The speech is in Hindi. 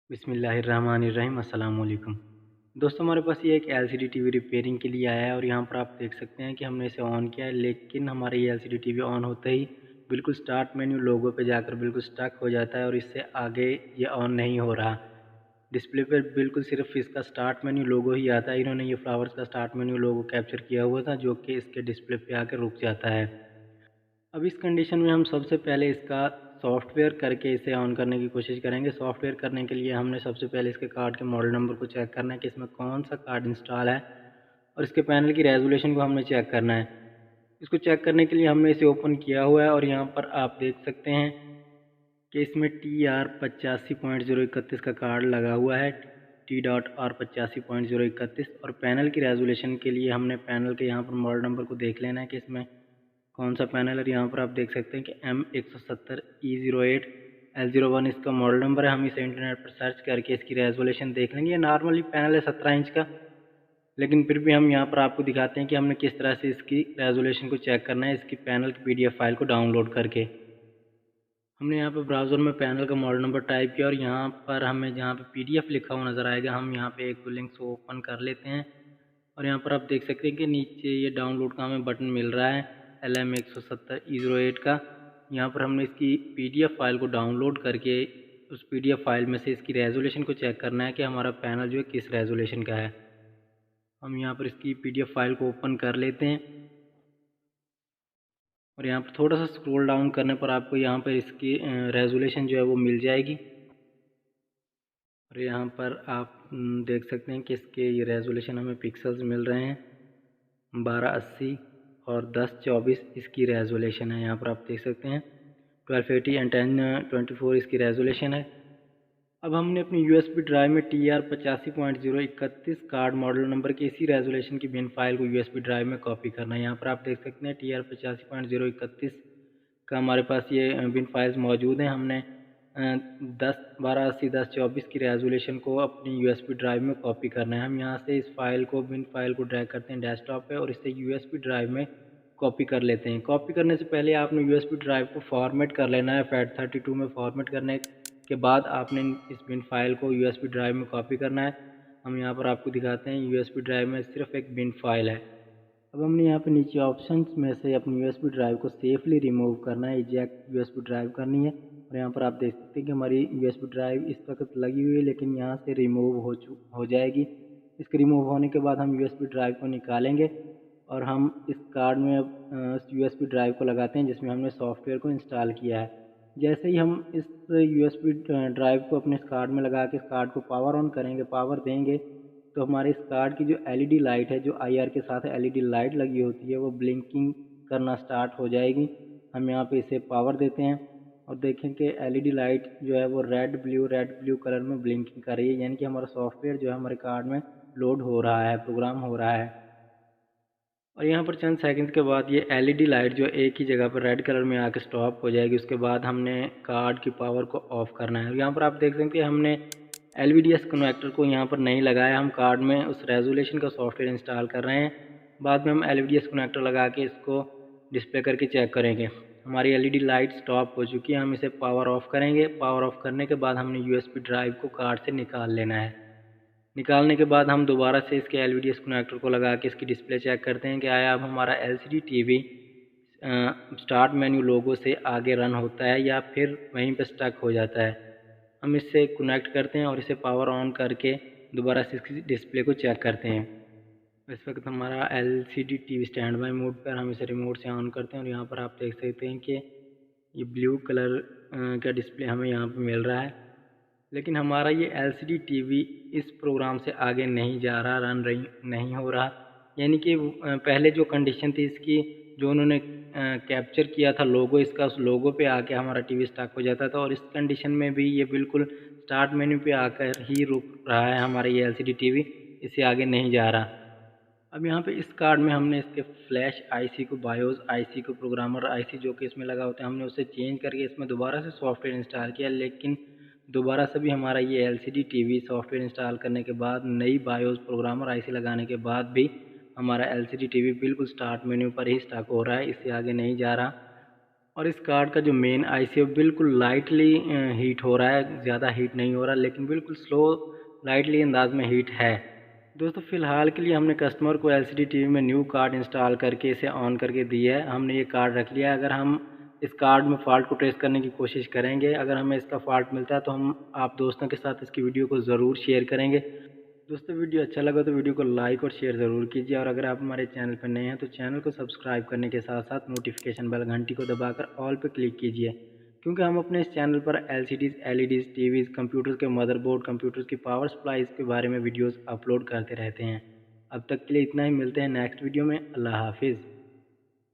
बिस्मिल्लाहिर्रहमानिर्रहीम अस्सलाम वालेकुम। दोस्तों हमारे पास ये एक एलसीडी टीवी रिपेयरिंग के लिए आया है और यहाँ पर आप देख सकते हैं कि हमने इसे ऑन किया है, लेकिन हमारा ये एलसीडी टीवी ऑन होते ही बिल्कुल स्टार्ट मेन्यू लोगो पे जाकर बिल्कुल स्टक हो जाता है और इससे आगे ये ऑन नहीं हो रहा। डिस्प्ले पर बिल्कुल सिर्फ इसका स्टार्ट मेन्यू लोगो ही आता है। इन्होंने ये फ्लावर्स का स्टार्ट मेन्यू लोगो कैप्चर किया हुआ था जो कि इसके डिस्प्ले पे आकर रुक जाता है। अब इस कंडीशन में हम सबसे पहले इसका सॉफ्टवेयर करके इसे ऑन करने की कोशिश करेंगे। सॉफ्टवेयर करने के लिए हमने सबसे पहले इसके कार्ड के मॉडल नंबर को चेक करना है कि इसमें कौन सा कार्ड इंस्टॉल है और इसके पैनल की रेजोल्यूशन को हमने चेक करना है। इसको चेक करने के लिए हमने इसे ओपन किया हुआ है और यहाँ पर आप देख सकते हैं कि इसमें TR85.031 का कार्ड लगा हुआ है, T.R85.031, और पैनल की रेजोल्यूशन के लिए हमने पैनल के यहाँ पर मॉडल नंबर को देख लेना है कि इसमें कौन सा पैनल है। यहाँ पर आप देख सकते हैं कि M170E08 L01 इसका मॉडल नंबर है। हम इसे इंटरनेट पर सर्च करके इसकी रेजोल्यूशन देख लेंगे। ये नॉर्मली पैनल है 17 इंच का, लेकिन फिर भी हम यहाँ पर आपको दिखाते हैं कि हमने किस तरह से इसकी रेजोल्यूशन को चेक करना है इसकी पैनल की PDF फाइल को डाउनलोड करके। हमने यहाँ पर ब्राउज़र में पैनल का मॉडल नंबर टाइप किया और यहाँ पर हमें जहाँ पे PDF लिखा हुआ नज़र आएगा, हम यहाँ पे एक लिंक को ओपन कर लेते हैं और यहाँ पर आप देख सकते हैं कि नीचे ये डाउनलोड का हमें बटन मिल रहा है LM170E08 का। यहाँ पर हमने इसकी PDF फाइल को डाउनलोड करके उस PDF फाइल में से इसकी रेजोल्यूशन को चेक करना है कि हमारा पैनल जो है किस रेजोल्यूशन का है। हम यहाँ पर इसकी PDF फाइल को ओपन कर लेते हैं और यहाँ पर थोड़ा सा स्क्रॉल डाउन करने पर आपको यहाँ पर इसकी रेजोल्यूशन जो है वो मिल जाएगी। और यहाँ पर आप देख सकते हैं कि इसके ये रेजोल्यूशन हमें पिक्सल्स मिल रहे हैं 1280 और 1024 इसकी रेजोल्यूशन है। यहाँ पर आप देख सकते हैं 1280 एंड 1024 इसकी रेजोल्यूशन है। अब हमने अपनी USB ड्राइव में TR85.031 कार्ड मॉडल नंबर के इसी रेजोल्यूशन की बिन फाइल को USB ड्राइव में कॉपी करना है। यहाँ पर आप देख सकते हैं TR85.031 का हमारे पास ये बिन फाइल्स मौजूद हैं। हमने 1280 1024 की रेजोल्यूशन को अपनी USB ड्राइव में कॉपी करना है। हम यहाँ से इस फाइल को बिन फाइल को ड्रैग करते हैं डेस्कटॉप पे और इसे USB ड्राइव में कॉपी कर लेते हैं। कॉपी करने से पहले आपने USB ड्राइव को फॉर्मेट कर लेना है। FAT32 में फॉर्मेट करने के बाद आपने इस बिन फाइल को USB ड्राइव में कॉपी करना है। हम यहाँ पर आपको दिखाते हैं USB ड्राइव में सिर्फ एक बिन फाइल है। अब हमने यहाँ पे नीचे ऑप्शंस में से अपनी USB ड्राइव को सेफली रिमूव करना है, इजेक्ट USB ड्राइव करनी है। और यहाँ पर आप देख सकते हैं कि हमारी USB ड्राइव इस वक्त लगी हुई है, लेकिन यहाँ से रिमूव हो जाएगी। इसके रिमूव होने के बाद हम USB ड्राइव को निकालेंगे और हम इस कार्ड में अब USB ड्राइव को लगाते हैं जिसमें हमने सॉफ्टवेयर को इंस्टॉल किया है। जैसे ही हम इस USB ड्राइव को अपने इस कार्ड में लगा के इस कार्ड को पावर ऑन करेंगे, पावर देंगे, तो हमारे इस कार्ड की जो LED लाइट है, जो IR के साथ LED लाइट लगी होती है, वो ब्लिंकिंग करना स्टार्ट हो जाएगी। हम यहाँ पे इसे पावर देते हैं और देखें कि LED लाइट जो है वो रेड ब्लू कलर में ब्लिंकिंग कर रही है, यानी कि हमारा सॉफ्टवेयर जो है हमारे कार्ड में लोड हो रहा है, प्रोग्राम हो रहा है। और यहाँ पर चंद सेकंड के बाद ये LED लाइट जो एक ही जगह पर रेड कलर में आकर स्टॉप हो जाएगी। उसके बाद हमने कार्ड की पावर को ऑफ करना है। यहाँ पर आप देख सकते हैं हमने LVDS कनेक्टर को यहाँ पर नहीं लगाया, हम कार्ड में उस रेजोल्यूशन का सॉफ्टवेयर इंस्टॉल कर रहे हैं। बाद में हम LVDS कनेक्टर लगा के इसको डिस्प्ले करके चेक करेंगे। हमारी LED लाइट स्टॉप हो चुकी है। हम इसे पावर ऑफ करेंगे। पावर ऑफ करने के बाद हमने USB ड्राइव को कार्ड से निकाल लेना है। निकालने के बाद हम दोबारा से इसके LVDS कनेक्टर को लगा के इसकी डिस्प्ले चेक करते हैं कि आया अब हमारा LCD टीवी स्टार्ट मेन्यू लोगो से आगे रन होता है या फिर वहीं पे स्टक हो जाता है। हम इससे कनेक्ट करते हैं और इसे पावर ऑन करके दोबारा से इसकी डिस्प्ले को चेक करते हैं। इस वक्त हमारा LCD TV stand by mode पर, हम इसे रिमोट से ऑन करते हैं और यहाँ पर आप देख सकते हैं कि ये ब्लू कलर का डिस्प्ले हमें यहाँ पर मिल रहा है। लेकिन हमारा ये LCD टीवी इस प्रोग्राम से आगे नहीं जा रहा, नहीं हो रहा। यानी कि पहले जो कंडीशन थी इसकी, जो उन्होंने कैप्चर किया था लोगो इसका, उस लोगो पे आके हमारा टीवी स्टक हो जाता था और इस कंडीशन में भी ये बिल्कुल स्टार्ट मेन्यू पे आकर ही रुक रहा है हमारा ये LCD टीवी, इससे आगे नहीं जा रहा। अब यहाँ पे इस कार्ड में हमने इसके फ्लैश IC को, बायोस IC को, प्रोग्रामर IC जो कि इसमें लगा होता है, हमने उसे चेंज करके इसमें दोबारा से सॉफ्टवेयर इंस्टॉल किया। लेकिन दोबारा से भी हमारा ये LCD टीवी सॉफ्टवेयर इंस्टॉल करने के बाद, नई बायोस प्रोग्रामर IC लगाने के बाद भी हमारा LCD टीवी बिल्कुल स्टार्ट मेन्यू पर ही स्टक हो रहा है, इससे आगे नहीं जा रहा। और इस कार्ड का जो मेन आईसी है बिल्कुल लाइटली हीट हो रहा है, ज़्यादा हीट नहीं हो रहा, लेकिन बिल्कुल स्लो लाइटली अंदाज में हीट है। दोस्तों फ़िलहाल के लिए हमने कस्टमर को एलसीडी टीवी में न्यू कार्ड इंस्टॉल करके इसे ऑन करके दिया है। हमने ये कार्ड रख लिया है। अगर हम इस कार्ड में फ़ॉल्ट को ट्रेस करने की कोशिश करेंगे, अगर हमें इसका फ़ॉल्ट मिलता है तो हम आप दोस्तों के साथ इसकी वीडियो को ज़रूर शेयर करेंगे। दोस्तों वीडियो अच्छा लगा तो वीडियो को लाइक और शेयर ज़रूर कीजिए, और अगर आप हमारे चैनल पर नए हैं तो चैनल को सब्सक्राइब करने के साथ साथ नोटिफिकेशन बेल घंटी को दबाकर ऑल पर क्लिक कीजिए, क्योंकि हम अपने इस चैनल पर एलसीडीज़, एलईडीज़, टीवीज़, कंप्यूटर्स के मदरबोर्ड, कंप्यूटर्स की पावर सप्लाईज़ के बारे में वीडियोज़ अपलोड करते रहते हैं। अब तक के लिए इतना ही, मिलते हैं नेक्स्ट वीडियो में। अल्लाह हाफिज़।